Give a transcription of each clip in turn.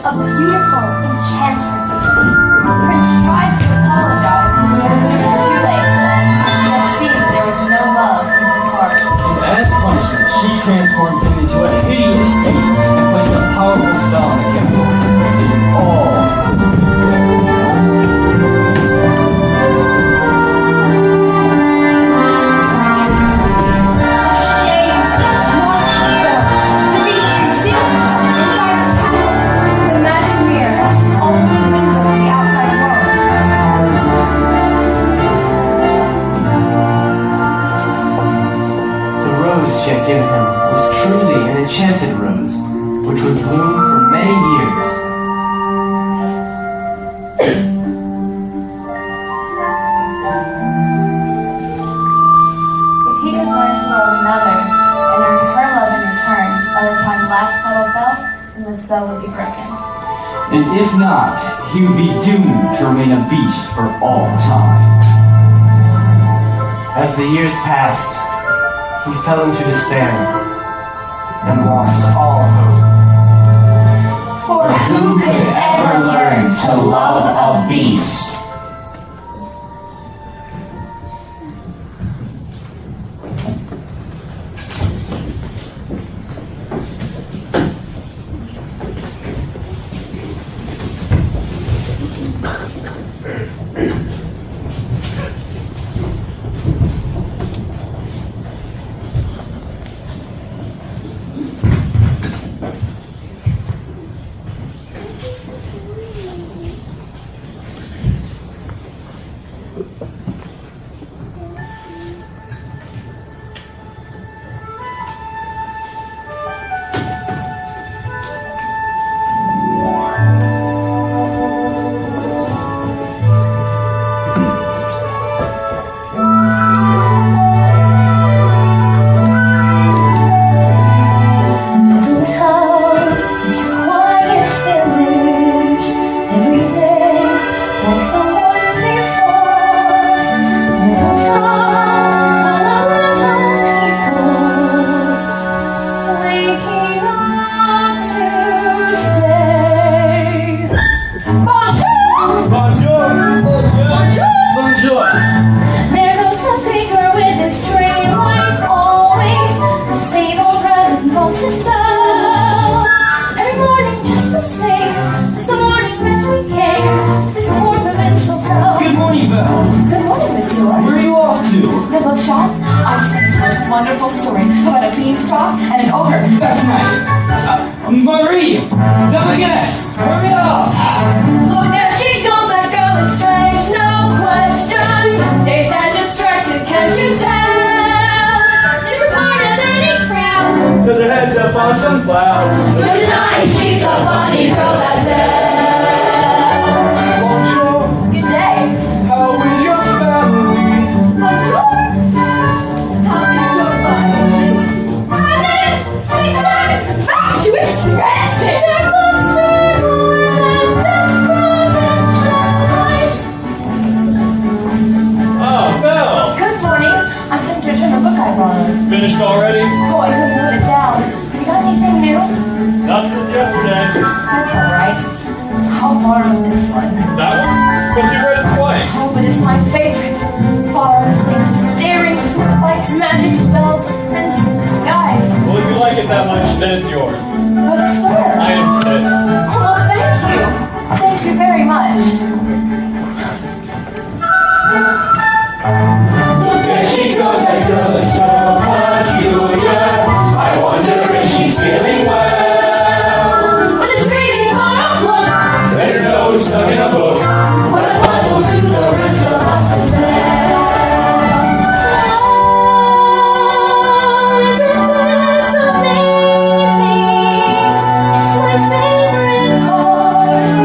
a beautiful enchantress. Prince tried to apologize, but it was too late. He had seen there was no love in his heart. And as punishment, she transformed him into a hideous beast and placed a powerful spell on the castle. And all she had given him was truly an enchanted rose, which would bloom for many years. If he could learn to love another and earn her love in return, by the time the last petal fell, then the spell would be broken. And if not, he would be doomed to remain a beast for all time. As the years passed, he fell into despair and lost all hope. For who could ever learn to love a beast? Wonderful story about a beanstalk and an ogre. That's nice. Marie! Don't forget! Hurry up! Look, there she goes, that girl is strange, no question. Dazed and distracted, can't you tell? Different part of any crowd. Cause her head's up on some cloud. You're denying she's a funny girl, that Belle. Bonjour! Good day. How is your family? Bonjour. How is your family? Too expensive! There must be more than this Oh, Belle! Good morning. I'm sent to return the book I borrowed. Finished already? Oh, I couldn't put it down. Have you got anything new? Not since yesterday. That's alright. I'll borrow this one. That one? But you read it twice. Oh, but it's my favorite. Far places, staring lights, magic spells, prince in disguise. Well, if you like it that much, then it's yours. But sir... I insist. Oh, thank you. Thank you very much. There she goes, that girl is so peculiar. I wonder if she's feeling well. With a dreamy far off look. And her nose stuck in a book. What a puzzle to the roots of us is there. Oh, isn't this amazing? It's my favorite course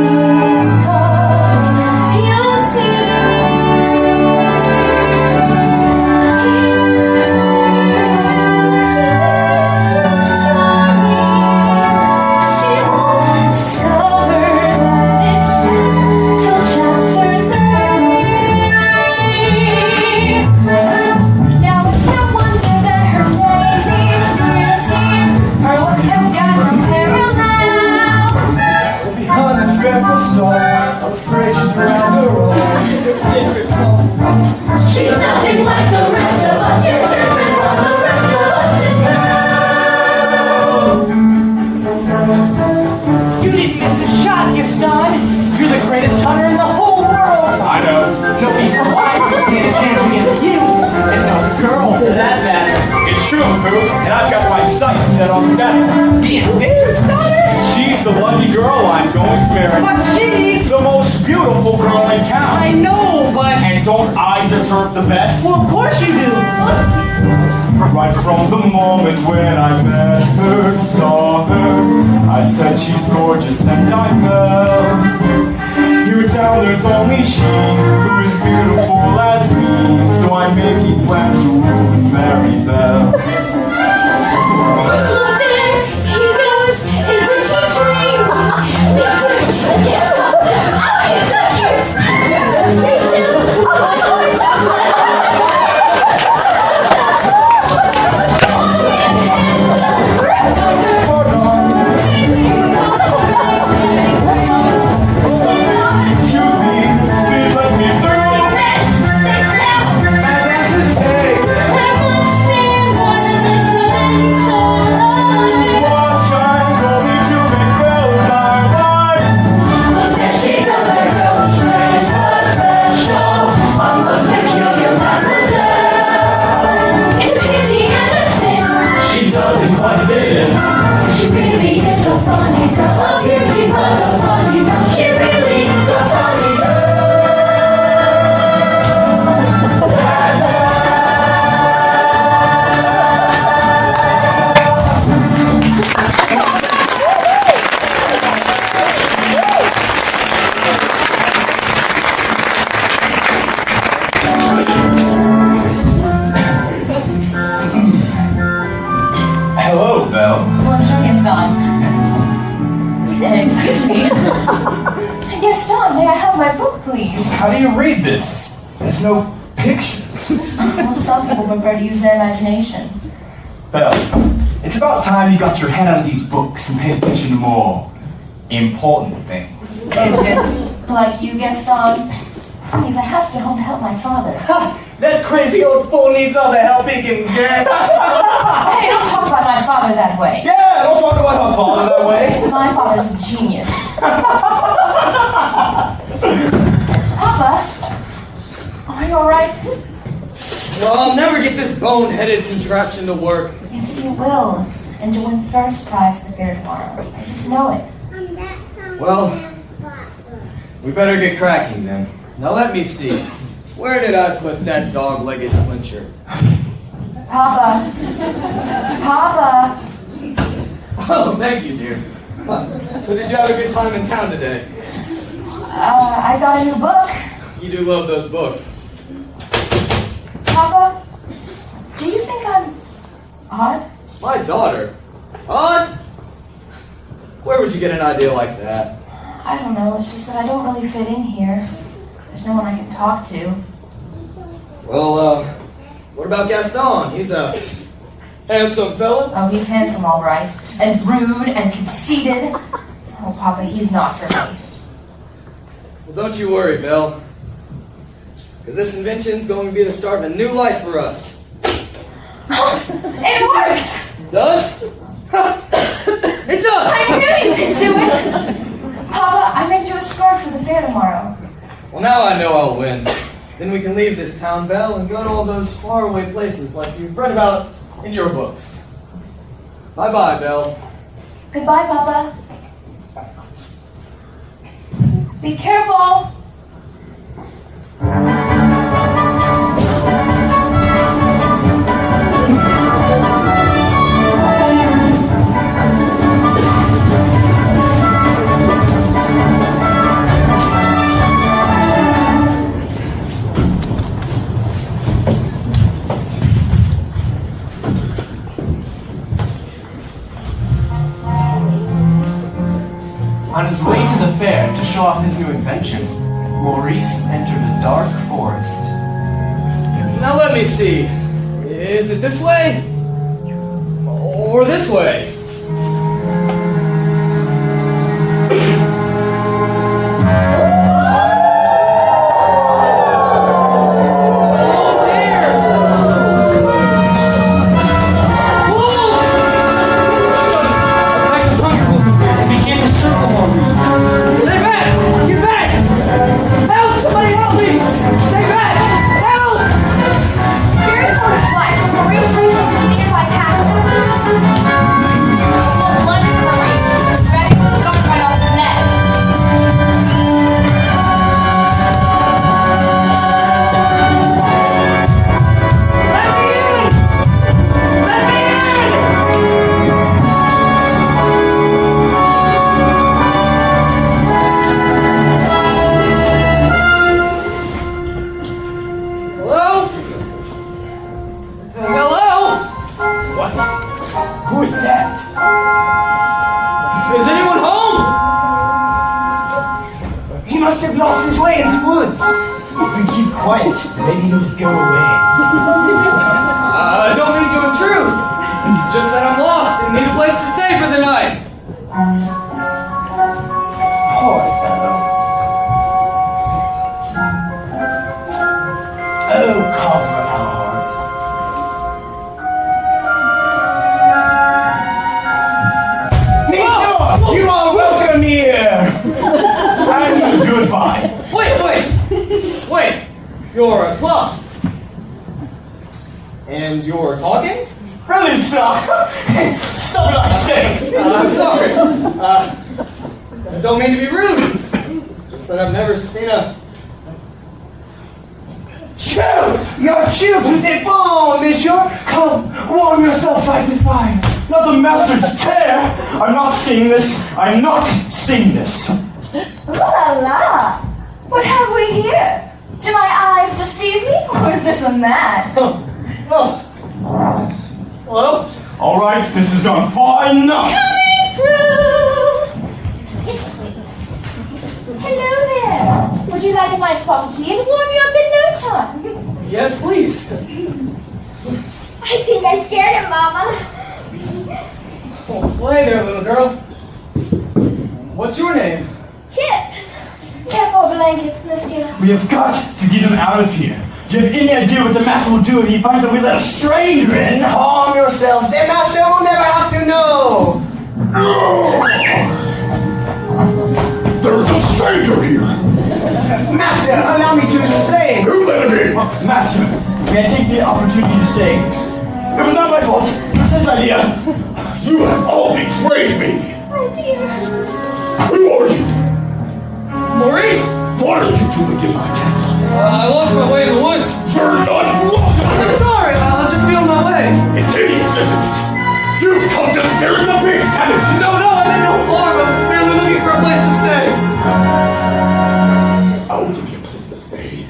because you'll see. She won't discover that it's till chapter 3. Now it's no wonder that her name means beauty. Her looks have got no parallel. looks great, she's rather old. She's nothing like the rest of us. You're different from the rest of us in town. You didn't miss a shot, Gaston. You're the greatest hunter in the whole world. I know. Nobody's alive who stand a chance against you. And no girl, for that matter. It's true, Pooh, and I've got my sights set on Beth. The invader's daughter? She's the lucky girl I'm going to marry. But she's... The most beautiful girl in town. I know, but... And don't I deserve the best? Well, of course you do. Right from the moment when I met her, saw her, I said she's gorgeous and I fell. Here in town there's only she who is beautiful as me, so I'm making plans to marry Belle. Look there, he goes. Isn't he dream? Mr. Yes, oh, he's so cute. Chase him. Oh, my heart, oh, my Excuse me, please let me through. Watch, I'm going to make Belle my wife. There she goes, a girl, strange but special, almost peculiar mademoiselle. It's a pity and a sin. She doesn't quite fit in. She really is so funny, girl. A beauty but so funny, girl. She really is so funny, girl. Hello, Belle. Bonjour, Gaston. Excuse me. Gaston, may I have my book, please? How do you read this? There's no pictures. Well, some people prefer to use their imagination. Belle, it's about time you got your head out of these books and paid attention to more important things. Like you, Gaston. Please, I have to get home to help my father. That crazy old fool needs all the help he can get. Hey, don't talk about my father that way. Yeah, don't talk about my father that way. My father's a genius. Papa, are you alright? Well, I'll never get this bone-headed contraption to work. Yes, you will. And to win first prize at the fair tomorrow. I just know it. Well, we better get cracking then. Now let me see. Where did I put that dog-legged clincher? Papa. Papa. Oh, thank you, dear. So did you have a good time in town today? I got a new book. You do love those books. Papa, do you think I'm odd? My daughter? Odd? Where would you get an idea like that? I don't know. It's just that I don't really fit in here. There's no one I can talk to. Well, what about Gaston? He's a handsome fella. Oh, he's handsome, all right. And rude and conceited. Oh, Papa, he's not for me. Well, don't you worry, Bill. Because this invention's going to be the start of a new life for us. It works! Does? It does! I knew you could do it! Papa, I made you a scarf for the fair tomorrow. Well, now I know I'll win. Then we can leave this town, Belle, and go to all those faraway places like you've read about in your books. Bye-bye, Belle. Goodbye, Papa. Be careful! On his way to the fair to show off his new invention, Maurice entered a dark forest. Now let me see. Is it this way? Or this way? quiet. Maybe he'll go away. I don't mean to intrude. It's just that I'm lost and need a place to stay for the night. Poor fellow. Oh, comfort our hearts. Mister, you are welcome here. And goodbye. Wait. You're a clock. And you're talking? Really, sir? Stop it, I say. I'm sorry. I don't mean to be rude. It's just that I've never seen a... Chill! Your chill to the bone, monsieur! Come, warm yourself by the fire. Not the master's tear! I'm not seeing this. I'm not seeing this. La la! What have we here? Do my eyes deceive me, or is this a man? Oh. Hello? All right, this has gone far enough. Coming through! Hello there! Would you like a nice cup of tea? It'll warm you up in no time. Yes, please. I think I scared him, Mama. Oh, play there, little girl. What's your name? Chip! Careful blankets, monsieur. We have got to get him out of here. Do you have any idea what the master will do if he finds that we let a stranger in? Calm yourselves. The master will never have to know. There's a stranger here. Master, allow me to explain. Who let him in? Master, may I take the opportunity to say, it was not my fault. It was his idea. You have all betrayed me. Oh dear. Who are you? Maurice? What are you doing in my castle? I lost my way in the woods. You're not welcome. I'm sorry. I'll just be on my way. It's hideous, isn't it? You've come to stare in the face, haven't you? No, I meant no harm. I was merely looking for a place to stay. I will give you a place to stay.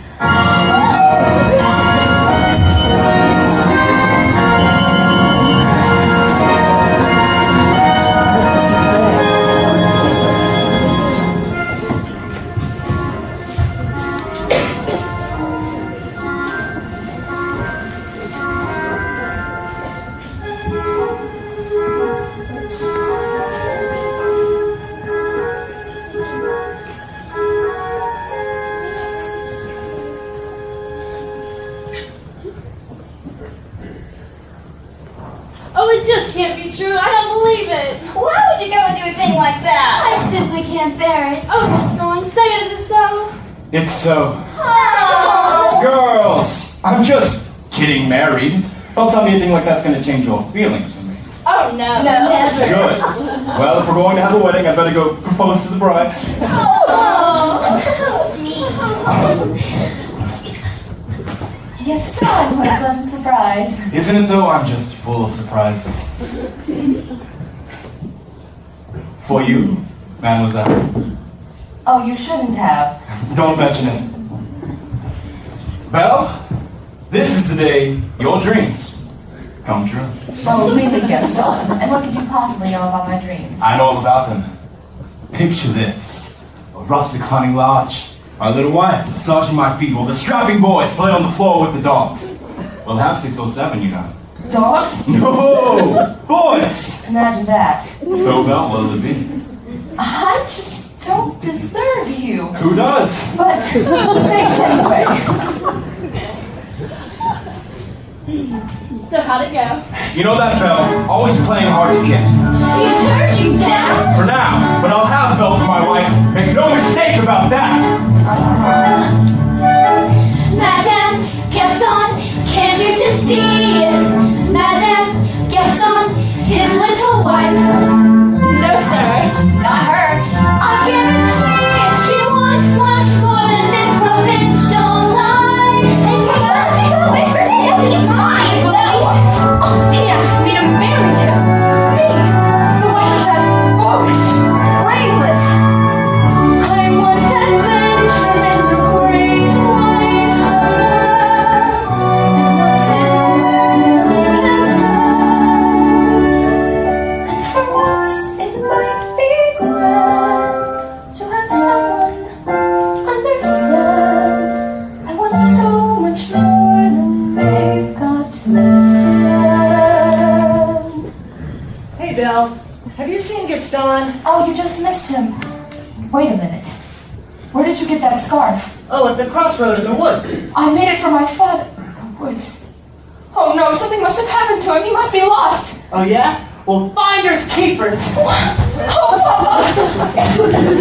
Oh, it just can't be true. I don't believe it. Why would you go and do a thing like that? I simply can't bear it. Oh, Gaston, say it isn't so. It's so. Oh. Girls, I'm just getting married. Don't tell me anything like that's going to change your feelings for me. Oh, no. Never. Good. Well, if we're going to have a wedding, I'd better go propose to the bride. Oh. Me. Yes, God, what a pleasant surprise. Isn't it though? I'm just full of surprises. For you, mademoiselle. Oh, you shouldn't have. Don't mention it. Well, this is the day your dreams come true. Oh, really, Gaston? And what could you possibly know about my dreams? I know all about them. Picture this. A rustic hunting lodge. My little wife massaging my feet while the strapping boys play on the floor with the dogs. We'll have 607, you know. Dogs? No! Boys! Imagine that. So, Belle, what'll it be? I just don't deserve you. Who does? But thanks anyway. So how'd it go? You know that Belle, always playing hard to get. She turned you down? For now, but I'll have Belle for my wife. Make no mistake about that. Madame Gaston, can't you just see it? Madame Gaston, his little wife. No, sir. Not her. I guarantee it. She wants much more than this provincial life. And Gaston, take him away from him. He's mine. No. He asked me to marry him. Me, the wife of that boorish, brainless. I want adventure. Wait a minute. Where did you get that scarf? Oh, at the crossroad in the woods. I made it for my father. Woods. Oh no, something must have happened to him. He must be lost. Oh, yeah? Well, finders keepers. Oh, Papa!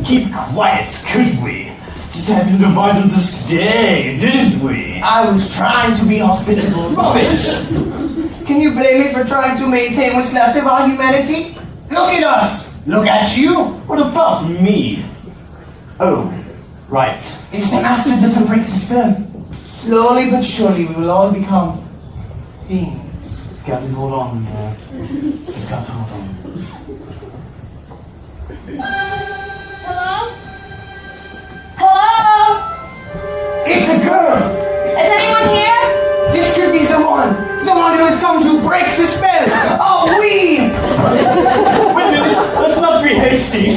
Keep quiet, could we? Just had to invite them to stay, didn't we? I was trying to be hospitable. Rubbish! Can you blame me for trying to maintain what's left of our humanity? Look at us! Look at you! What about me? Oh, right. If the master doesn't break the spell, slowly but surely we will all become fiends. Captain, hold on. Captain, hold on. Hello? Hello? It's a girl! Is anyone here? This could be someone who has come to break the spell! Oh, we! Wait a minute, let's not be hasty.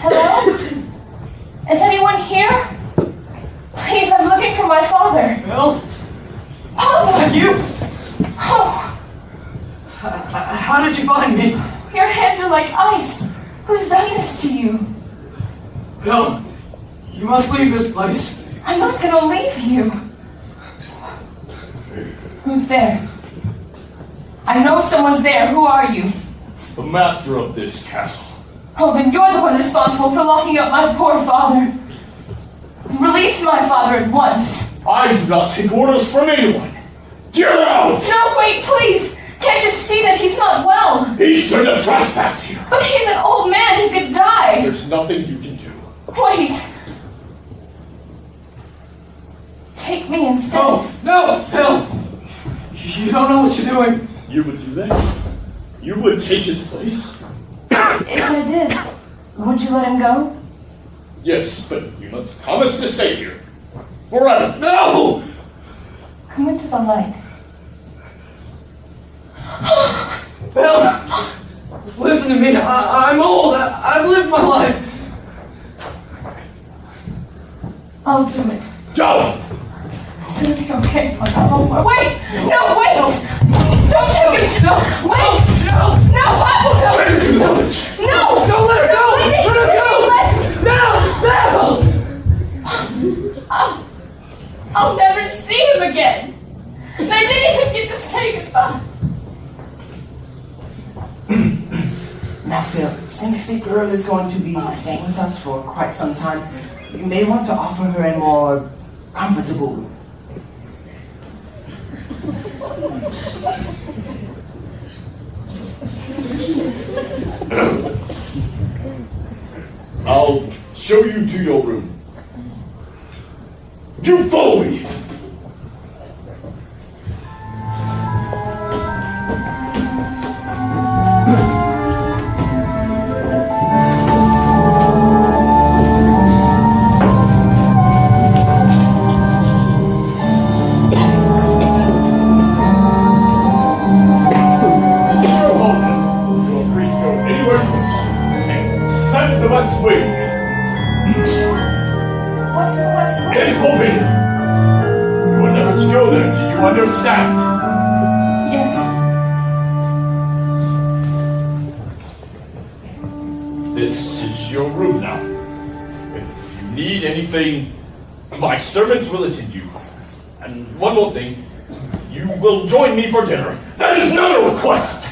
Hello? Is anyone here? Please, I'm looking for my father. Bill? Papa! You? Oh, How did you find me? your hands are like ice. Who's done this to you? Bill, you must leave this place. I'm not gonna leave you. Who's there? I know someone's there. Who are you? The master of this castle. Oh, then you're the one responsible for locking up my poor father. Release my father at once. I do not take orders from anyone. Get out! No, wait, please. Can't you see that he's not well? He shouldn't trespass here. But he's an old man. He could die. There's nothing you can do. Wait. Take me instead. Oh, no, Bill! You don't know what you're doing. You would do that? You would take his place? If I did, would you let him go? Yes, but you must promise to stay here. Forever. No! Come into the light. Bill! Listen to me. I'm old. I've lived my life. I'll do it. Go! It's gonna be okay. Wait! No, wait! Don't take him! No! Wait! No! No! I Take him to the village! No! Don't let her go! Wait, Let her go! No! I'll never see him again. And I didn't even get to say goodbye. Master, since the girl is going to be staying with us for quite some time, you may want to offer her a more comfortable room. I'll show you to your room. You follow me! Understand? Yes. This is your room now. If you need anything, my servants will attend you. And one more thing, you will join me for dinner. That is not a request!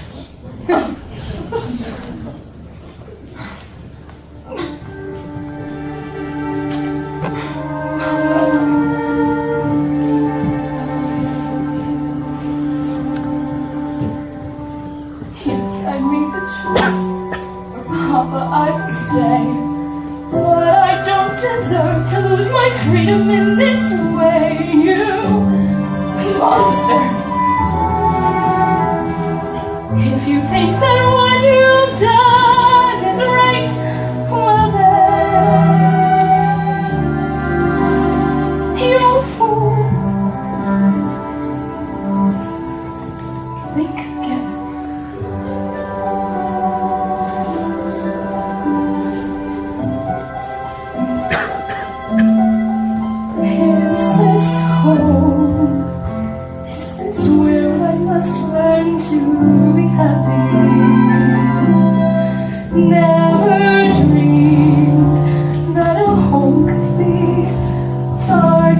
Freedom in this way, you monster. If you think that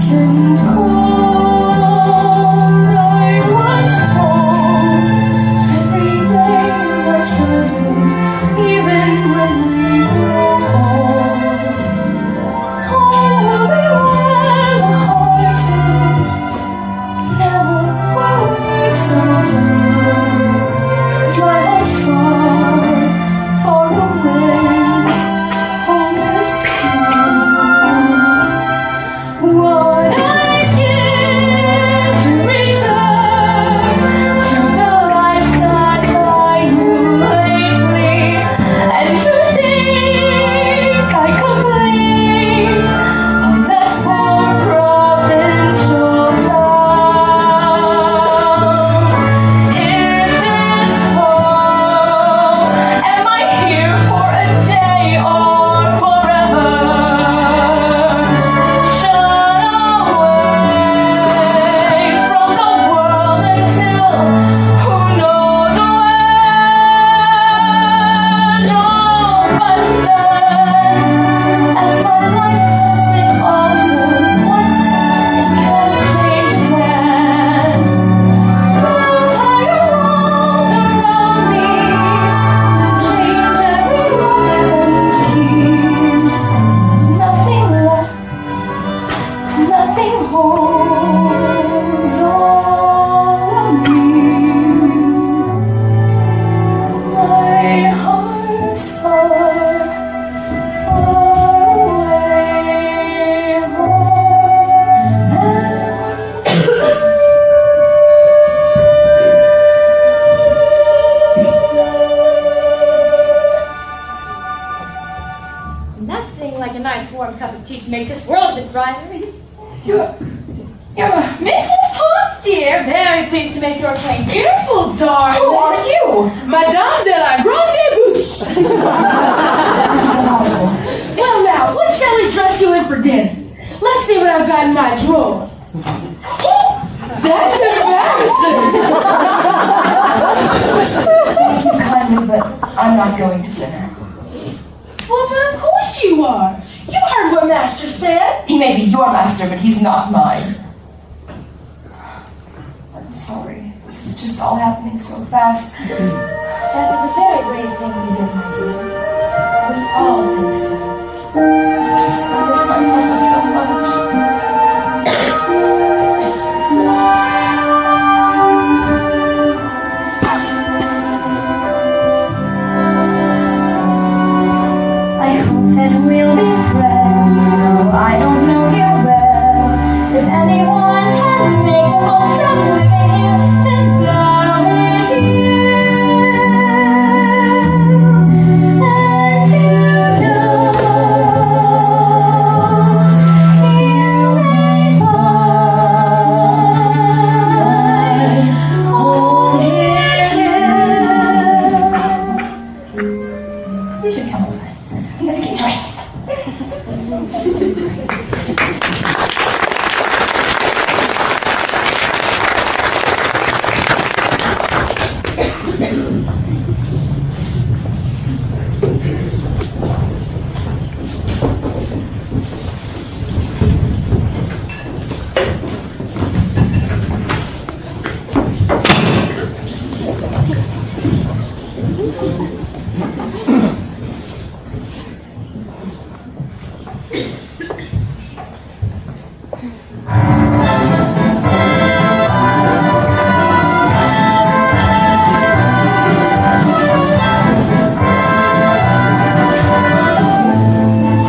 and cold. I was home every day I chose it, even when we were old. Oh, we were the hardest, never were we so blue. My heart's far, far away, home is true. What I give to return to the life that I knew lately, and to think I complete on that poor provincial town. Is this home? Am I here for a day or forever? Shut away from the world until who knows when? No, but then, as my life has been altered once, it can change again. Tired walls around me change every look and keep nothing left, nothing holds on me. My heart's far, far away Nothing like a nice warm cup of tea to make this world a bit brighter. You're Mrs. Potts, dear. Very pleased to make your acquaintance. Beautiful, darling. Who are you? Madame de la Grande Bouche. Well, now, what shall we dress you in for dinner? Let's see what I've got in my drawers. That's embarrassing. Thank you kindly, but I'm not going to dinner. Well, but of course you are. You heard what Master said. He may be your master, but he's not mine. I'm sorry. This is just all happening so fast. That was a very brave thing you did, my dear. We all think so. I miss my mother so much. I hope that we'll be friends, though I don't know you well. If anyone can make the most of living here, then that is you. And you know, you may find home here too. You should come with us. Let's get drinks.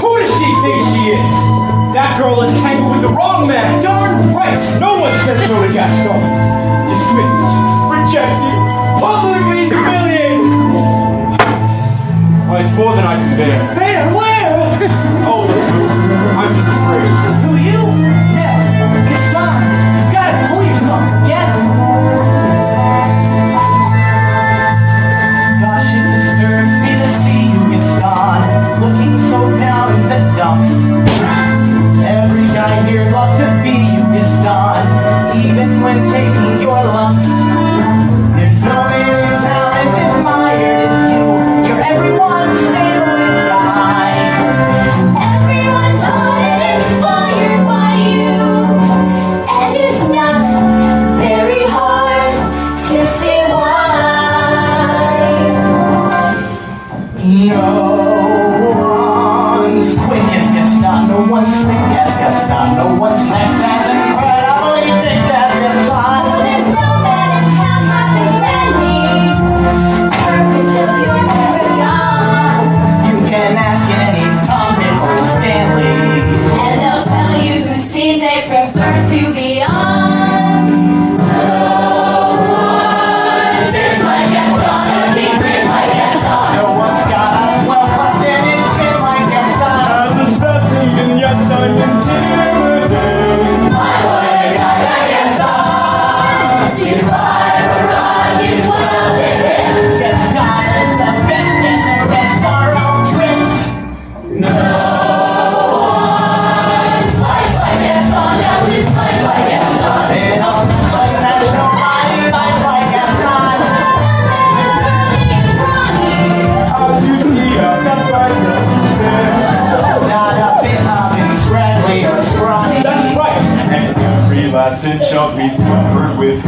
Who does she think she is? That girl is tangled with the wrong man. Darn right. No one says no to Gaston. Dismissed, rejected, publicly humiliated. Well, it's more than I can bear. Bear, where? Oh, I'm disgraced. Who you? Yeah, it's time. You gotta pull yourself together. Gosh, it disturbs me to see you, Gaston, looking so down in the dumps. Every guy here loves to be you, Gaston, even when taking your lumps. There's no man town as admired as you. You're everyone's favorite guy. Everyone's taught and inspired by you. lads and chubbies covered with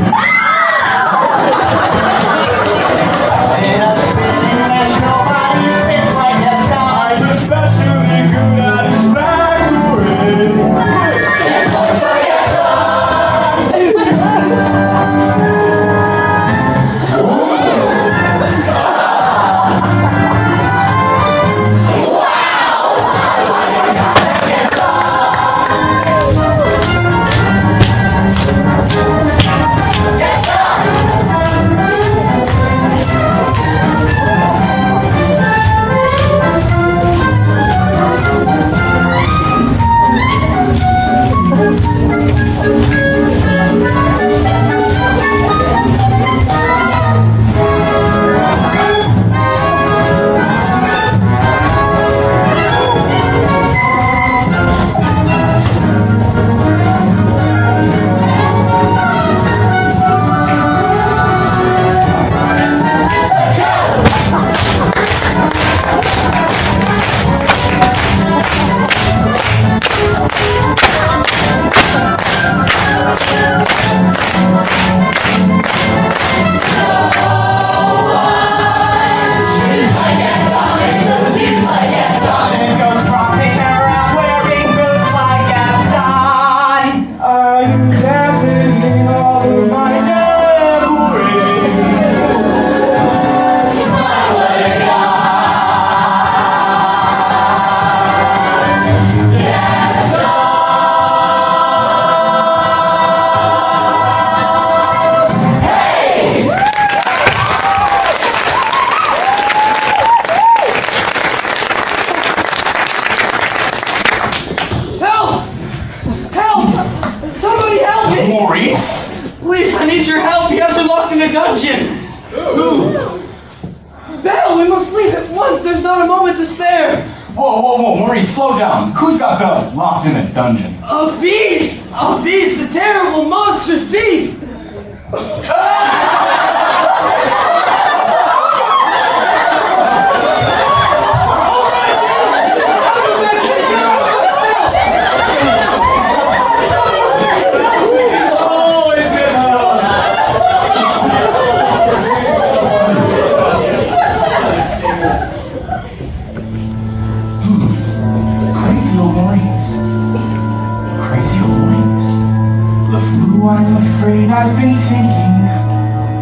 In a spinning mesh, nobody spins like that star. I'm especially good at his Maurice? Please, I need your help. You guys are locked in a dungeon. Who? Belle, we must leave at once. There's not a moment to spare. Whoa, Maurice, slow down. Who's got Belle locked in a dungeon? A beast! A beast! A terrible, monstrous beast! I'm afraid I've been thinking.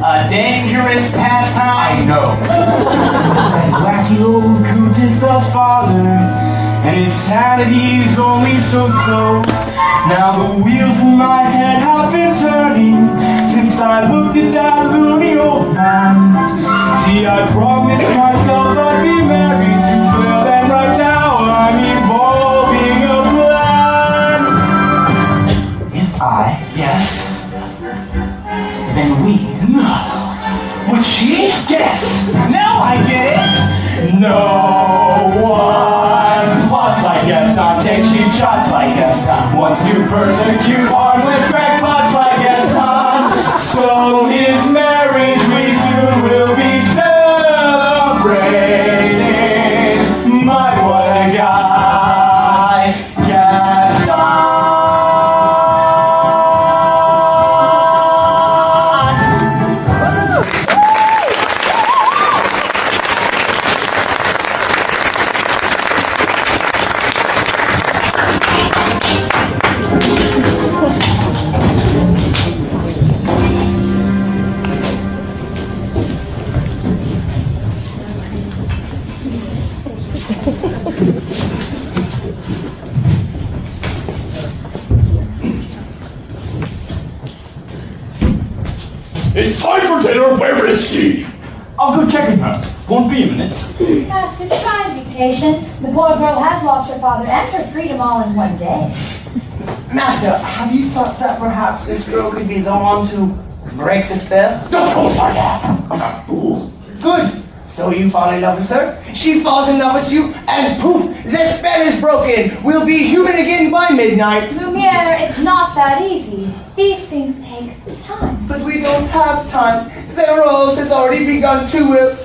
A dangerous pastime. I know. That wacky old coot is Belle's father, and his sanity's only so-so. Now the wheels in my head have been turning since I looked at that loony old man. See, I promised myself I'd be married to Belle, and right now I'm evolving a plan. If I, yes. Then we. No. Would she? Yes. Now I get it. No one plots, I guess not. Take cheap shots, I guess not. Wants to persecute harmless crackpots, I guess not. So his marriage we soon will be celebrating. My, what a guy. Gaston. It's time for dinner. Where is she? I'll go check on her. Won't be a minute. Master, try and be patient. The poor girl has lost her father and her freedom all in one day. Master, have you thought that perhaps this girl could be the one to break the spell? Of course I have. I'm not a fool. Good. So you fall in love with her, she falls in love with you, and poof, the spell is broken. We'll be human again by midnight. Lumiere, it's not that easy. These things take time. But we don't have time. The rose has already begun to wilt.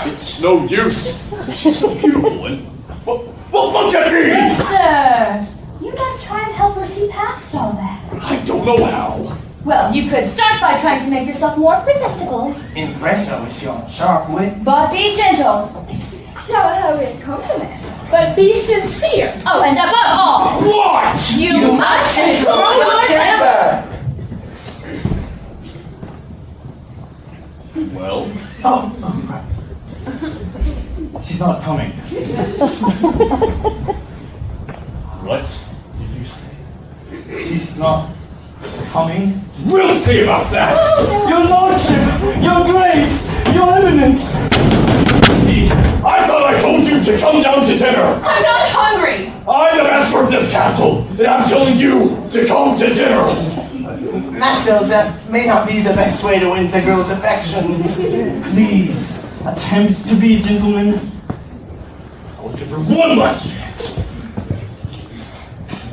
It's no use. She's so beautiful and... Well, look at me! Sir, You must try and help her see past all that. I don't know how. Well, you could start by trying to make yourself more presentable. Impress her with your sharp wit. But be gentle. Show her with compliments. But be sincere. Oh, and above all, What? you must control your temper. Well, Oh, right. She's not coming. what did you say? She's not coming. We'll see about that. Your Lordship! Your Grace! Your Eminence! I thought I told you to come down to dinner. I'm not hungry. I'm the master of this castle, and I'm telling you to come to dinner. Master, that may not be the best way to win the girl's affections. Please, attempt to be a gentleman. I'll give her one last chance.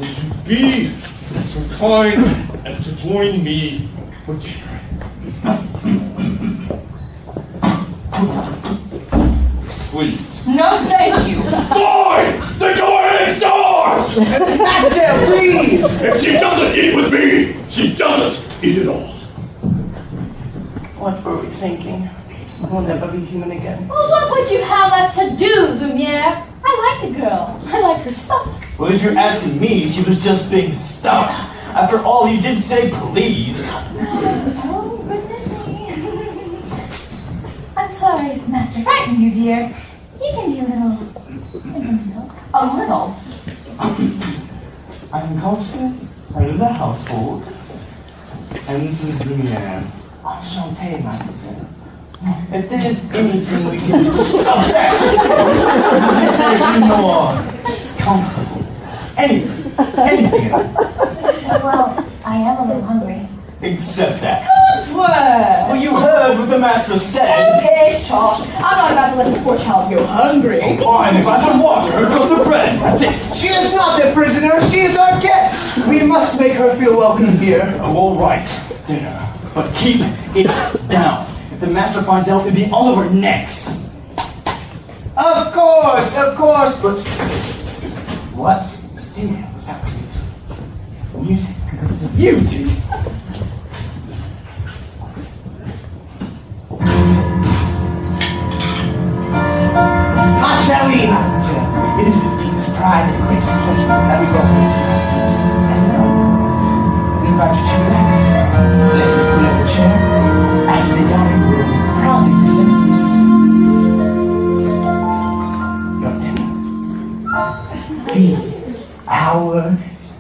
Would you be so kind as to join me for dinner? Please. No, thank you. Boy! The door is door! Master, please! If she doesn't eat with me, she doesn't eat at all. What were we thinking? We'll never be human again. Well, what would you have us to do, Lumiere? I like the girl. I like her stuff. Well, if you're asking me, she was just being stuck. After all, you did say please. Oh, goodness me. I'm sorry if Master frightened you, dear. You can be a little sentimental. A little. I'm Constance, head of the household. And this is Lumiere. Enchanté, mademoiselle. If there's anything we can do, Stop that! Be more comfortable. Anything. Well, I am a little hungry. Except that. Word. Well, you heard what the master said. Pish tosh. I'm not about to let this poor child go hungry. Fine, a glass of water, a crust of bread, that's it. she is not a prisoner, she is our guest. We must make her feel welcome here. Oh, all right, dinner. But keep it down. If the master finds out, it'll be all over our necks. Of course, but What? The dinner was happening. Music. Music. Ma Charlie, it is with deepest pride and greatest pleasure that we welcome you tonight. And now, we invite you to relax. Let us pull up a chair as the dining room proudly presents your dinner. Be our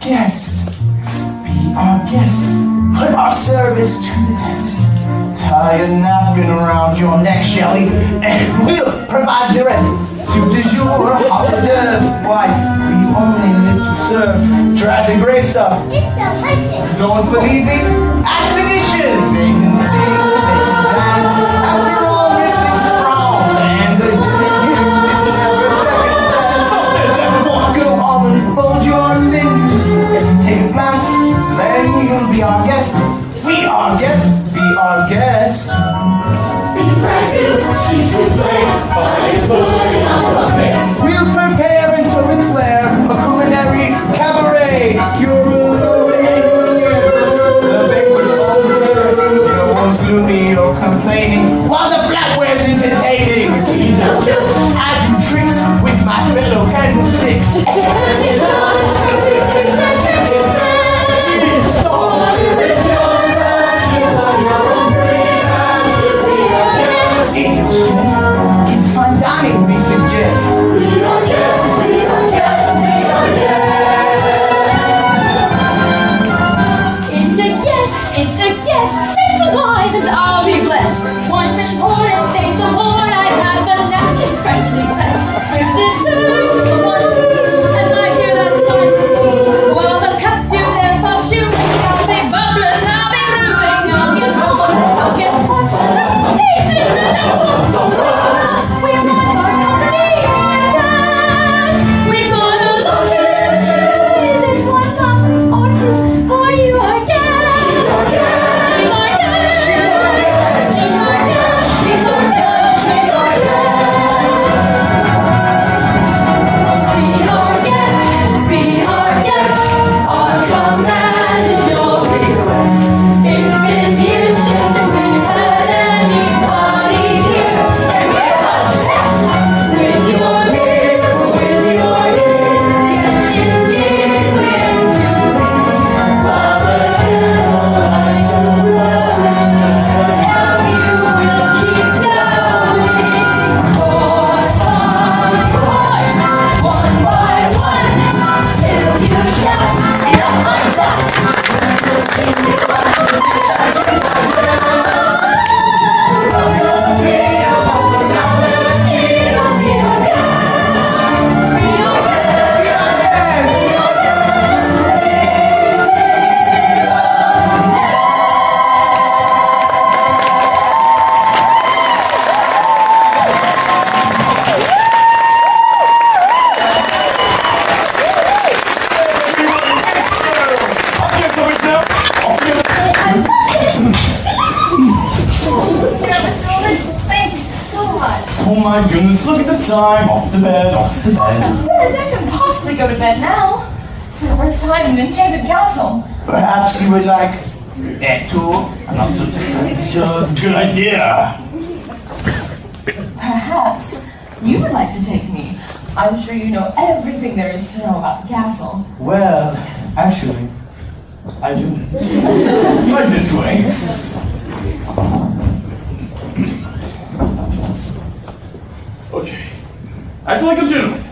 guest. Be our guest. Put our service to the test. Tie a napkin around your neck, Shelley, and we'll provide the rest. Soup du jour, hors d'oeuvres. Why, we only live to serve. Try the great stuff. It's delicious. Don't believe me? Ask the dishes. They can sing, they can dance. After all, this is France, and the dinner here is never second best. Go on and fold your fingers. Take a glance, then you'll be our guest. We are guests. Be our guest. We'll prepare and serve with flair a culinary cabaret. You're alone. The banquet's over. No one's gloomy or complaining while the flatware's entertaining. I do tricks with my fellow candlesticks. It's fine dining, we suggest. It's a yes, it's a wine, and I'll be blessed. One fish poured and thank the Lord, I have the napkin freshly pressed. With desserts, one, two, and I hear that sign. While the cups do their function, I'll be bubbling, I'll be brewing, I'll get home, I'll get hot. Six is the number. We're not our company, friends. We've got a lot to do. Is it one cup or two? For you are guests. She's our guest. my goodness, look at the time. Off to bed, off to bed. I couldn't possibly go to bed now. It's my worst time in the enchanted castle. Perhaps you would like a tour? I'm not such a good idea. Perhaps you would like to take me. I'm sure you know everything there is to know about the castle. Well, actually, I do. Right this way. Okay. Act like a gentleman.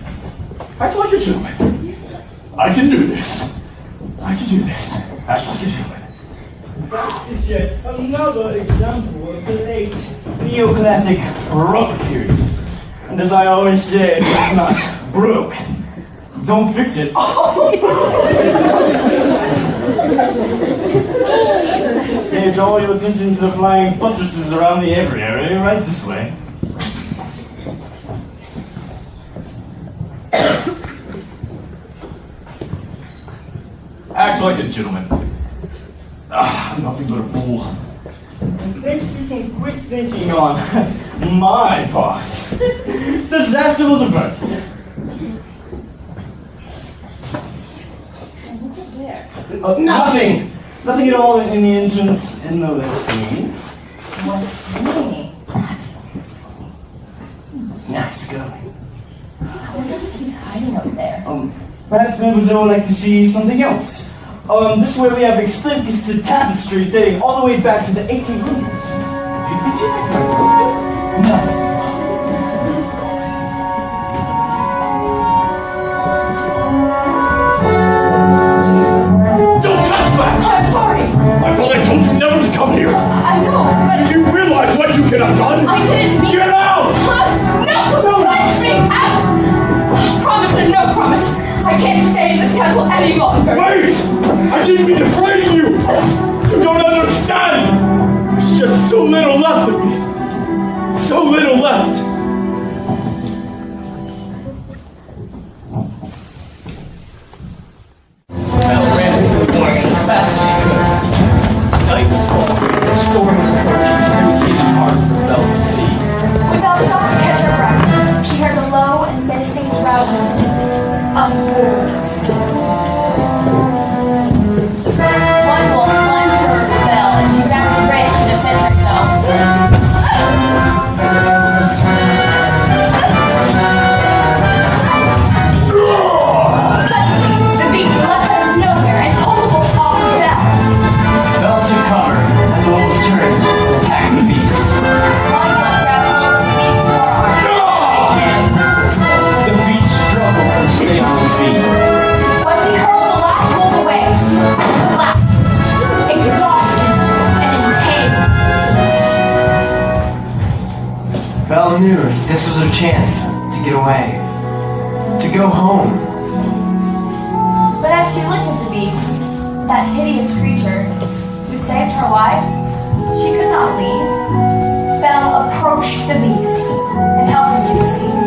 Act like a gentleman. I can do this. I can do this. Act like a gentleman. That is yet another example of the late neoclassic Baroque period. And as I always say, if it's not broke, don't fix it. Pay all your attention to the flying buttresses around the area, right this way. Act like a gentleman. Nothing but a fool. Thanks to some quick thinking on my part, disaster was averted. Nothing! Nothing at all in the entrance in the listing. What's funny? That's funny. Nice going. I wonder if he's hiding up there. Perhaps Mademoiselle would like to see something else. This way we have exquisite tapestries dating all the way back to the 1800s. Did you think no. Don't touch that! I'm sorry. I thought I told you never to come here. I know, but Do you realize what you could have done? I didn't mean. Get out! No, touch me! Out! Promise and no promise. I can't stay in this castle any longer. Wait! I didn't mean to praise you! You don't understand! There's just so little left of me. So little left. Belle ran into the bush as fast as she could. Night was falling. The storm was approaching. It was getting hard for Belle to see. When Belle stopped to catch her breath, she heard a low and menacing growling of wolves. One wolf lunged for Belle, and she grabbed the branch to defend herself. Suddenly, the beast leapt out of nowhere and pulled the wolf off of Belle. Belle took cover, and the wolves turned, attacking the beast. One wolf grabbed hold of the beast's forearm. The beast struggled to stay on his feet. Once he hurled the last wolf away, collapsed, exhausted, and in pain. Belle knew this was her chance to get away, to go home. But as she looked at the beast, that hideous creature who saved her life, she could not leave. Belle approached the beast and helped him to his feet.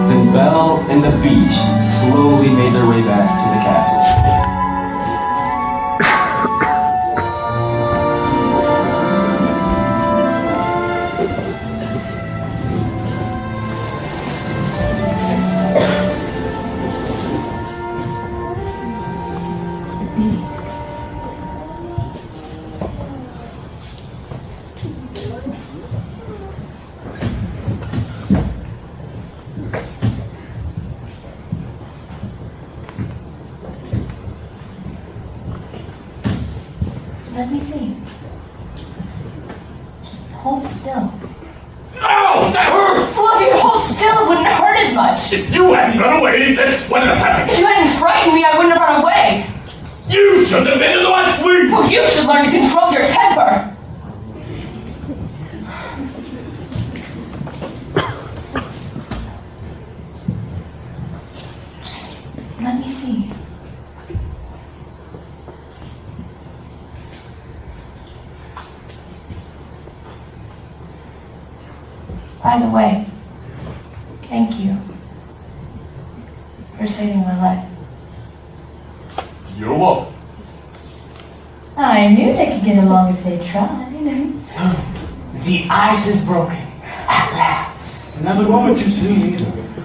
Then Belle and the beast slowly made their way back to the castle. Let me see. Hold still. Ow! That hurts! Well, if you hold still, it wouldn't hurt as much. If you hadn't run away, this wouldn't have happened. If you hadn't frightened me, I wouldn't have run away. You shouldn't have been in the West Wing! Well, you should learn to control your temper. Just let me see. By the way, thank you for saving my life. You're welcome. I knew they could get along if they tried. The ice is broken. At last. Another moment too soon.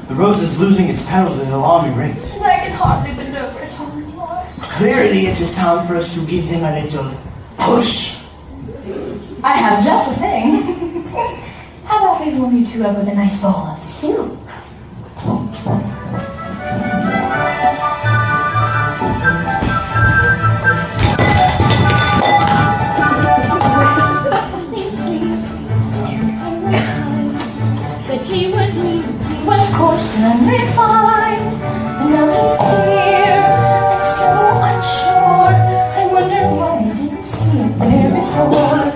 The rose is losing its petals at an alarming rate. And I can hardly bend over at all anymore. Clearly, it is time for us to give them a little push. I have just a thing. How about we warm you two up with a nice bowl of soup? Something sweet. But he was mean. He was coarse and unrefined, and now he's here and so unsure. I wonder why I didn't see it there before.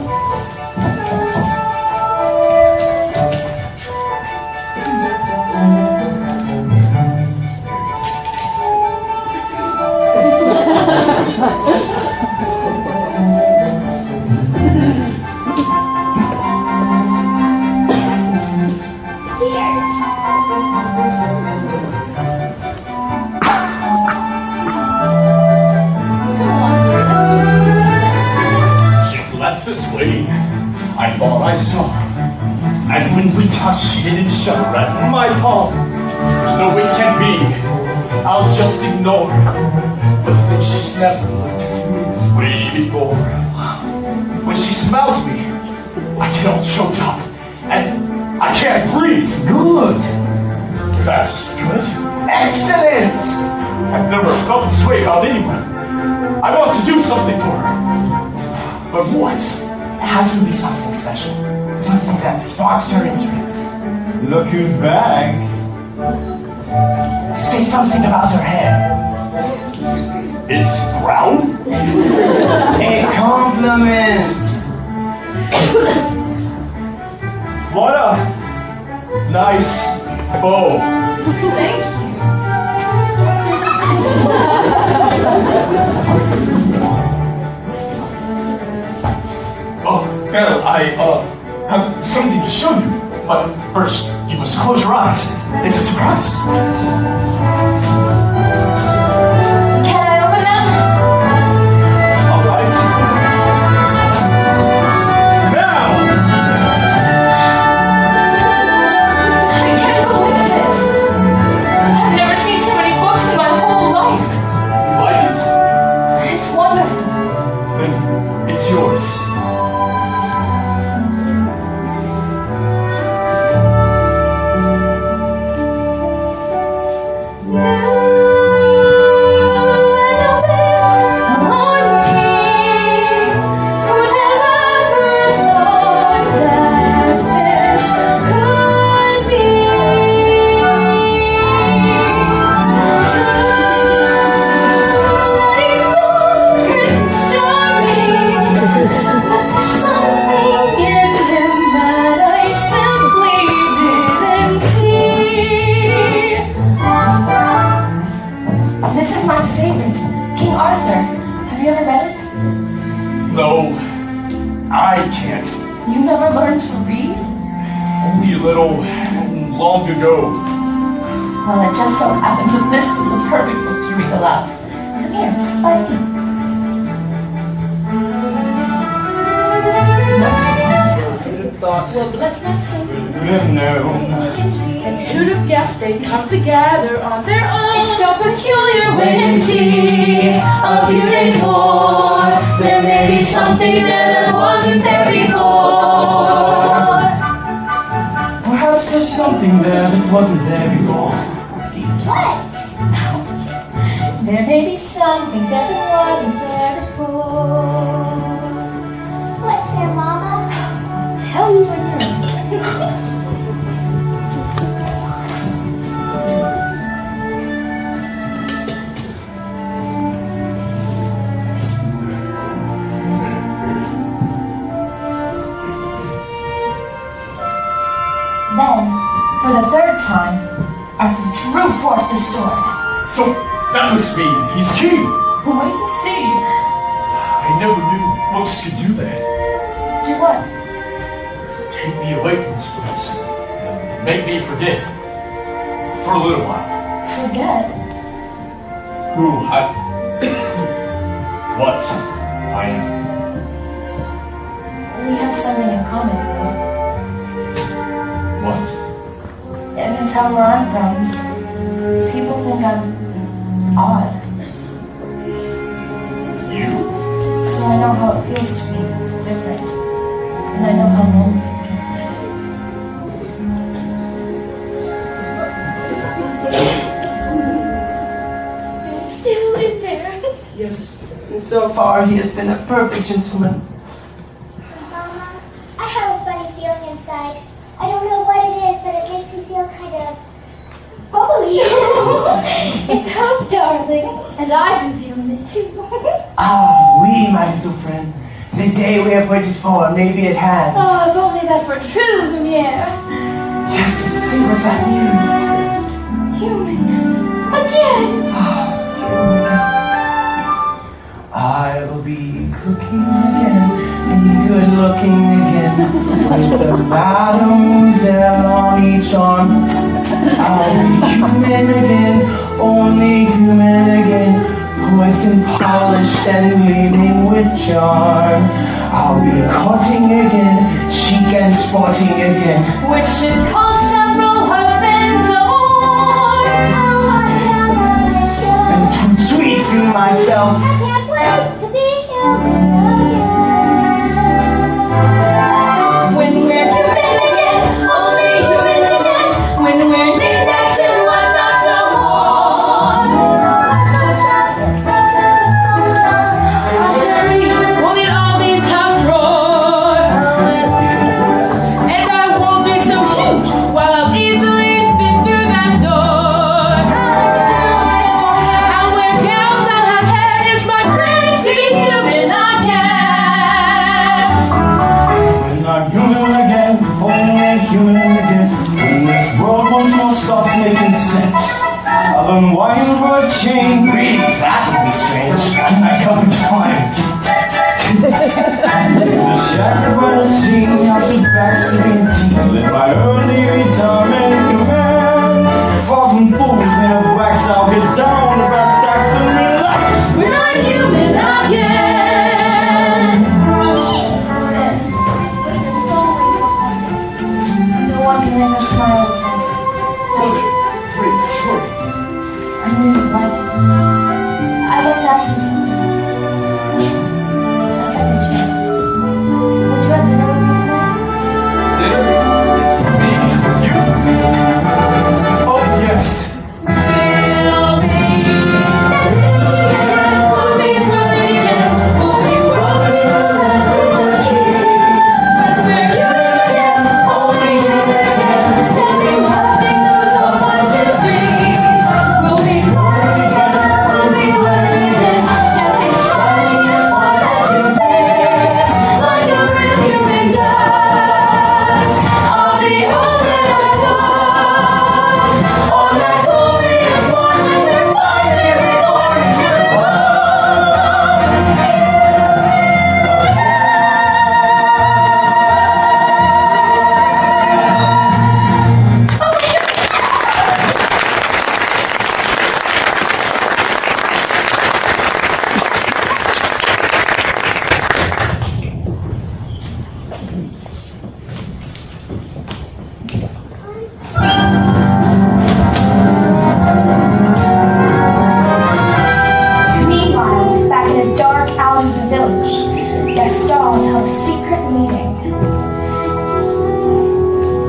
She glanced this way. I thought I saw her. And when we touched, she didn't shudder at my palm. No, it can't be. I'll just ignore her. But then she's never looked at me way before. When she smells me, I get all choked up. And I can't breathe. Good. That's good. Excellent. I've never felt this way about anyone. I want to do something for her. But what? It has to be something special. Something that sparks her interest. Look who's back. Say something about her hair. It's brown? A compliment. What a nice bow. Thank you. Oh, well, I have something to show you. But first, you must close your eyes. It's a surprise. Can I open them? All right. Now! I can't believe it. I've never seen so many books in my whole life. You like it? It's wonderful. Then it's yours. This is my favorite, King Arthur. Have you ever read it? No, I can't. You never learned to read? Only a little long ago. Well, it just so happens that this is the perfect book to read aloud. Here, it's by me. Well, let's not sing. No. And who'd have guessed they'd come together on their own? It's so peculiar when see a few days more. There may be something that wasn't there before. Perhaps there's something there that wasn't there before. What? There may be something that wasn't there before. What's there, Mama? Tell you when you're ready. Then, for the third time, Arthur drew forth the sword. So that must mean he's king. Wait and see. I never knew books could do that. Do what? Take me away from this place and make me forget for a little while Forget. who I what I am. We have have something in common, though. What? In the town where I'm from, people think I'm odd. You? So I know how it feels to be different. And I know how lonely it can be. Still in there. Yes, and so far he has been a perfect gentleman. Mama, I have a funny feeling inside. I don't know what it is, but it makes me feel kind of bubbly. It's hope, darling. And I've been feeling it too. Oui, my little friend. The day we have waited for, maybe it has. Oh, if only that were true, Lumiere. Yes, see what that means. Human. Again. I'll be cooking again, be good looking again, with the mademoiselle on each arm. I'll be human again, only human again, poised and polished and gleaming with charm. I'll be courting again, chic and sporting again. Which should cost several husbands or more. And too sweet for myself. I can't wait to be human again. When we're human again, only human again. When we're knickknacks and whatnots no more. Surely won't it all be top drawer? And I won't be so huge while I'll easily fit through that door. I'll wear gowns, I'll have hair, it's my place to be human again. When I'm human again, only human again. When this world once more starts making sense, I'll unwind for a change. Greetings, that would be strange. Can I come and find? Shattered by the sea, I'll sit back sipping tea. Let my early retirement commence. Far from fools made of wax, I'll get down on the brass tacks and relax. We're not human again. No one can ever smile again. Was it? Great story. I knew you'd like it. I'd like to ask you something. A second chance. Would you have dinner with me tonight? Dinner? Me? You? Oh, yes. We'll be again. We'll be free again. We'll be rosy and we're human again. Only human again. Standing up, sing those on 1, 2, 3s. We'll be born again. We'll be born again. Standing shining as one as you please. Like a real human does. I'll be all that I was. On that glorious one when we're finally reborn into the world. Meanwhile, back in a dark alley of the village, Gaston held a secret meeting.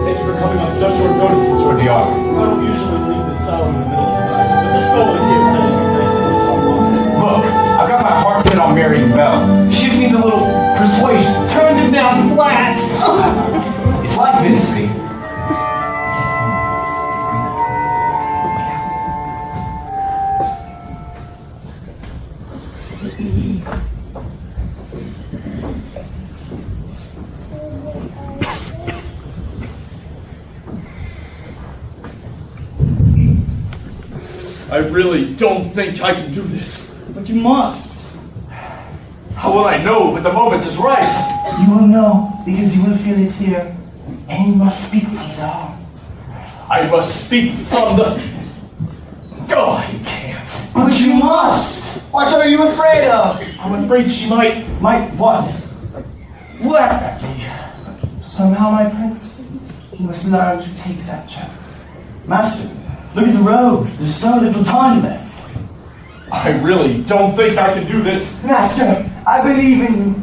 Thank you for coming on such short notice, Monsieur Diar. I don't usually leave the cell in the middle of the night, but this golden here said Look, I've got my heart set on marrying Belle. She just needs a little persuasion. Turned him down flat. It's like this, see? I really don't think I can do this. But you must. How will I know when the moment is right? You will know, because you will feel it here, and you must speak from the heart. I must speak from the... Oh, I can't. But you must! What are you afraid of? I'm afraid she might what? Laugh at me. Somehow, my prince, you must learn to take that chance. Master, look at the road. There's so little time left. I really don't think I can do this. Master, I believe in you.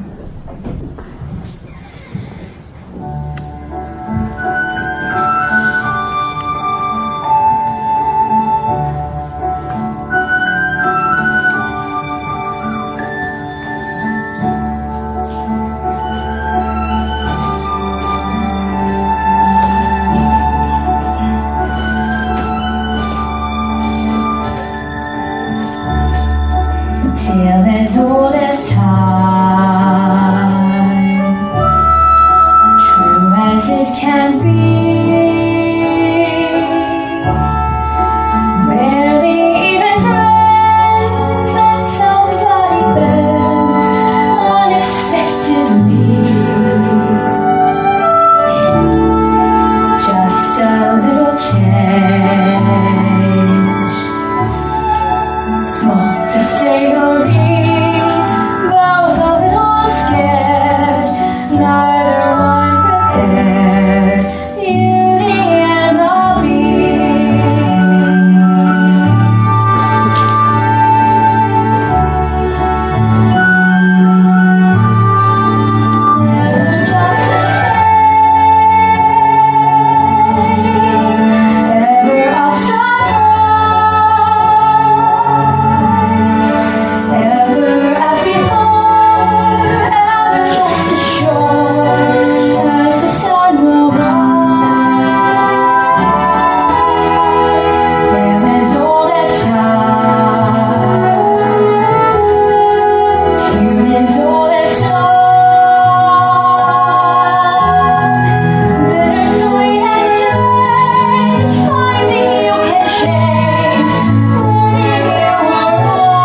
Till as old as time, true as it can be. Barely even friends that somebody bends unexpectedly. Just a little change, small to say the least, both a little scared, neither one prepared, Beauty and the Beast. Never just the same, ever a surprise. Ever as before, ever just as sure as the sun will rise. Tale as old as time, tune as old as song, bittersweet and strange, finding you can change, learning you were wrong.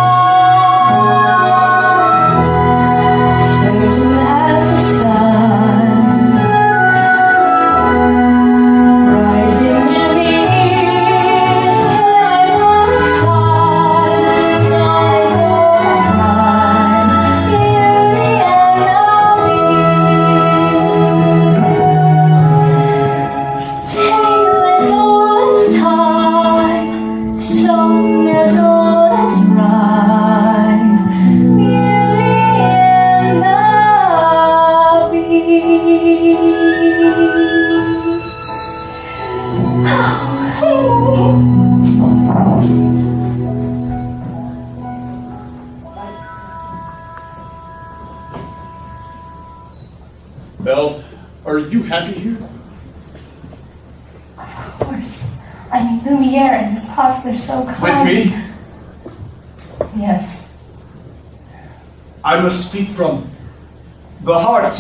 Certain as the sun, rising in the east, till as old as time, song as old as time, Beauty and the Beast. Tale as old as time, song as old as rhyme, Beauty and the Belle, are you happy here? Of course. I mean, Lumiere and his plots, they're so With kind. me? Yes. I must speak from the heart.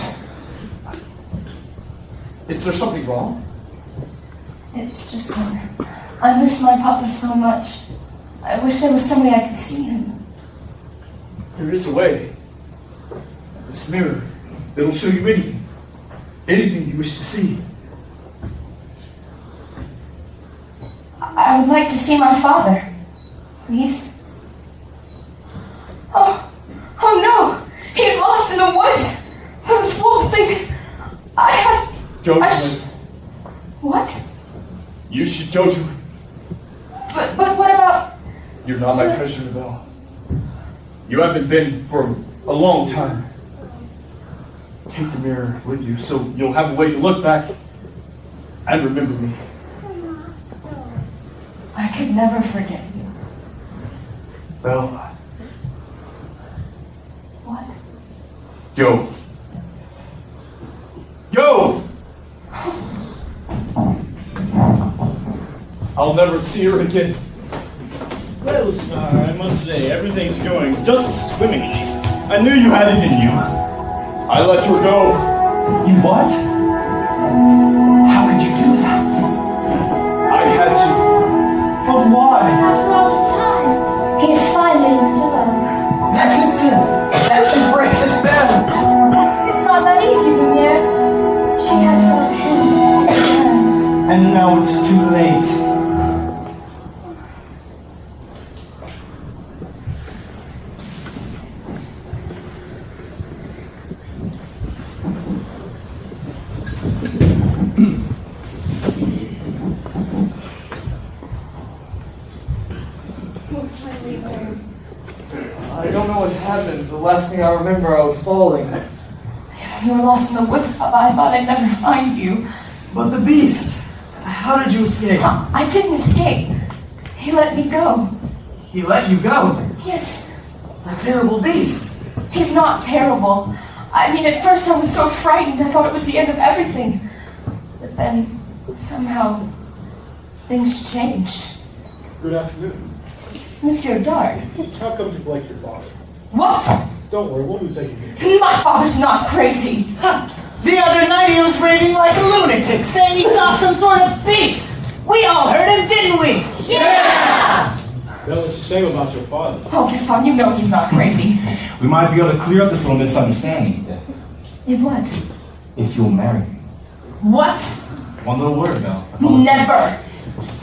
Is there something wrong? It's just that I miss my papa so much. I wish there was somebody I could see him. There is a way. This mirror, it'll show you anything. Anything you wish to see. I would like to see my father. Please. Oh no! He's lost in the woods! Those wolves think I have... Go to I him. What? You should go to him. But what about... You're not my prisoner, Belle. You haven't been for a long time. Take the mirror with you so you'll have a way to look back and remember me. I could never forget you. Belle, What? go. Go! I'll never see her again. Well, sir, I must say, everything's going just swimmingly. I knew you had it in you. I let her go. You what? How could you do that? I had to. But why? After all this time, he's finally learned to love. That's it, sir. That should break the spell. It's not that easy, Lumiere. She has to let him. And now it's too late. happened. The last thing I remember, I was falling. You were lost in the woods, Papa. I thought I'd never find you. But the beast! How did you escape? I didn't escape. He let me go. He let you go? Yes. A terrible beast. He's not terrible. I mean, at first I was so frightened, I thought it was the end of everything. But then, somehow, things changed. Good afternoon. Monsieur Dark. How come you like your father? What? Don't worry, we'll be taking you. My father's not crazy. The other night he was raving like a lunatic, saying he saw some sort of beast. We all heard him, didn't we? Yeah! Well, it's a shame about your father. Oh, Gaston, you know he's not crazy. We might be able to clear up this little misunderstanding. In what? If you'll marry me. What? One little word, Belle. Never.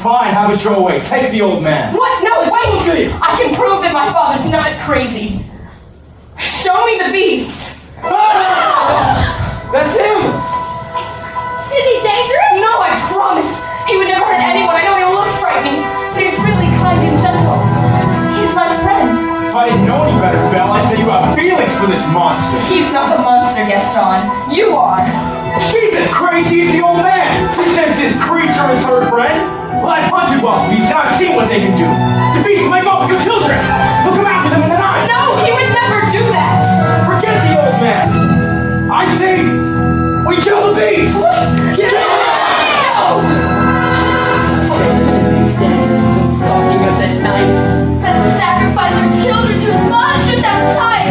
Fine, have it your way. Take the old man. What? No, wait! I can prove that my father's not crazy. Show me the beast. That's him! Is he dangerous? No, I promise. He would never hurt anyone. I know he looks frightening, but he's really kind and gentle. He's my friend. If I didn't know any better, Belle, I'd say you have feelings for this monster. He's not the monster, Gaston. You are. She's as crazy as the old man. She says this creature is her friend. Well, I've hunted wild beasts. I've seen what they can do. The beast may go for your children. Look come after them in the night. No, he would never do that. Forget the old man. I say, we kill the beast. Stalking us at night. To sacrifice our children to his monstrous appetite.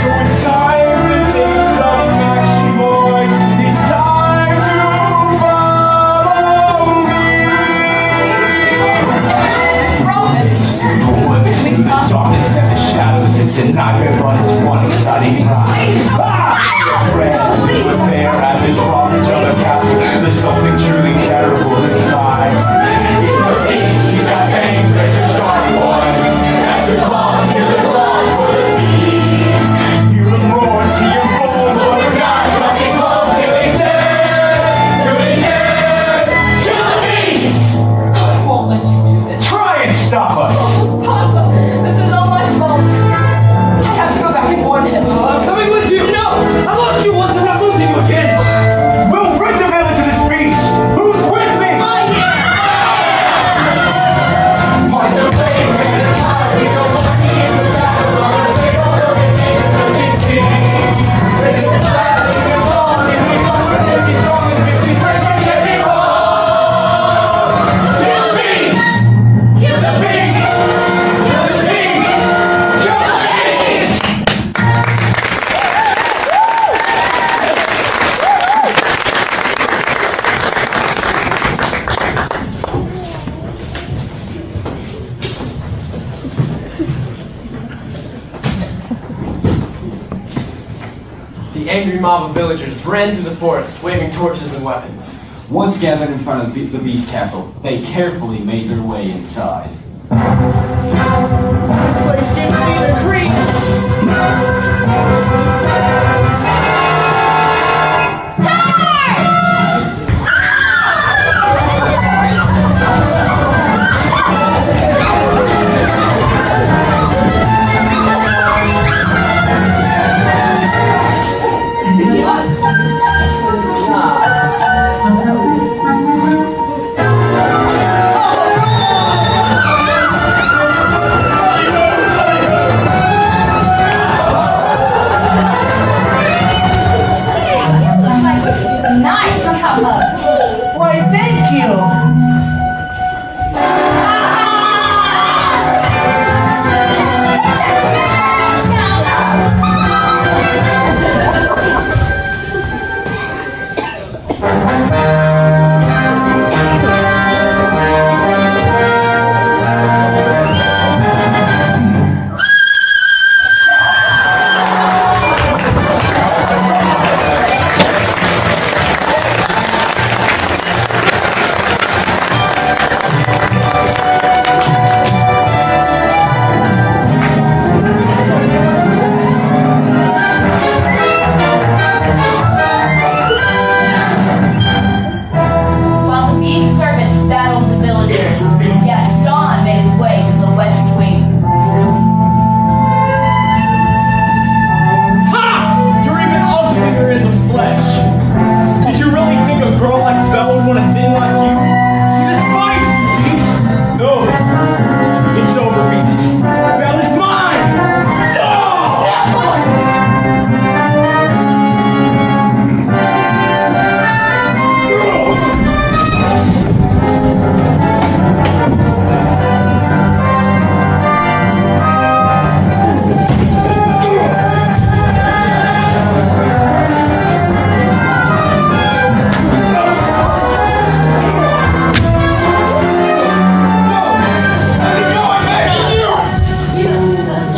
So it's time to take some action, boys. It's time to follow me. Promise. What's in the darkness and the shadows? It's a nightmare, but it's one exciting ride. We're there as we draw each other castle. There's something truly terrible inside. It's the beast, he's got fangs, razor sharp ones. As we claw, feel the claws for the beast. You roar to your bones, but we're not coming home till he's dead. Till he's dead. Kill the beast! I won't let you do this. Try and stop us. Papa, this is all my fault. I have to go back and warn him. I'm coming with you! No! I lost you once, I'm not losing you again! We'll rid the village of this beast. Who's with me? The angry mob of villagers ran through the forest, waving torches and weapons. Once gathered in front of the beast castle, they carefully made their way inside. This place gives me the creeps.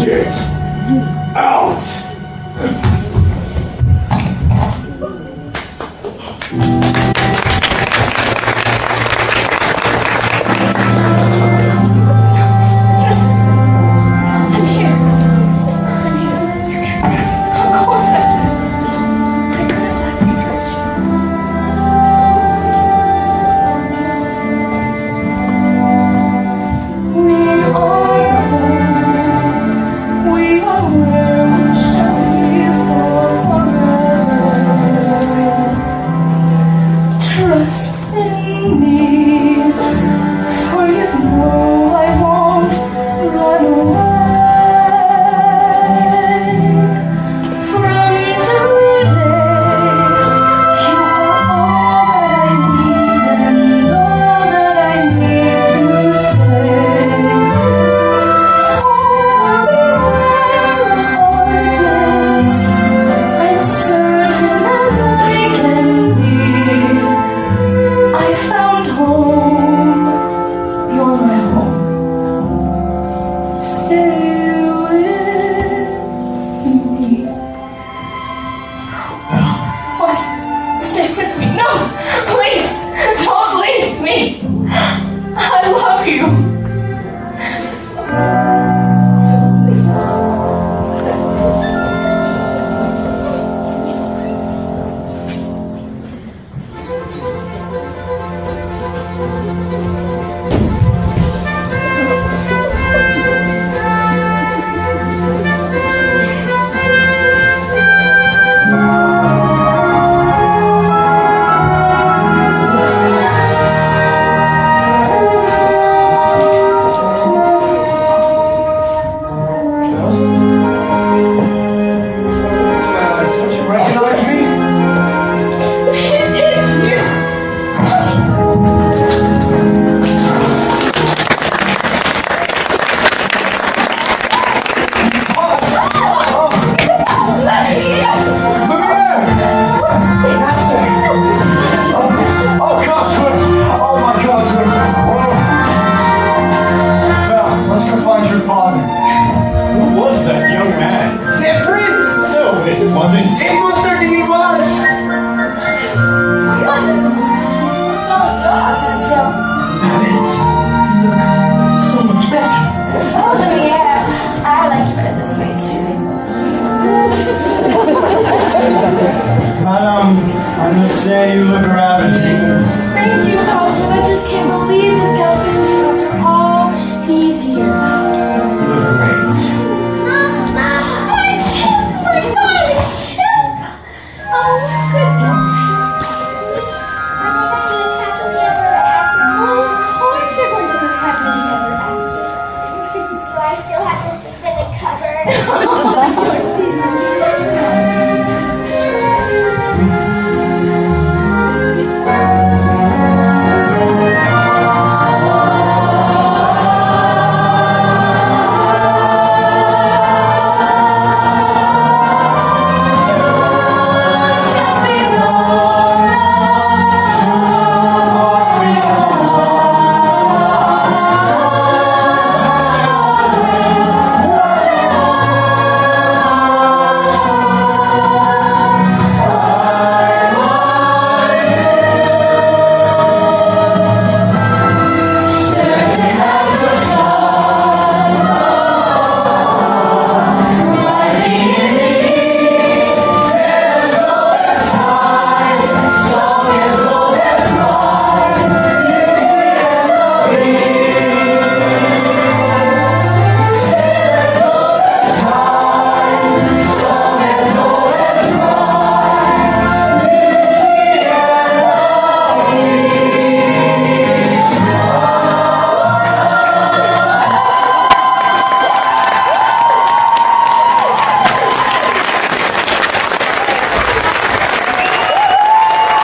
Get out! I'm here. I'm here. Of course I did. I could have let you touch We are home. We are where we shall be forever. Trust in me, for you know I won't run away. From today, you are all that I need and all that I need to say. So beware of I'm certain as I can be. I found home. You're my home. Stay with me. What? Stay with me. No! Please! Don't leave me! I love you! Don't you recognize me? It is you! Oh, Cogsworth! Oh, my Cogsworth! Now, let's go find your father. Who was that young man? The prince! No, it wasn't. It was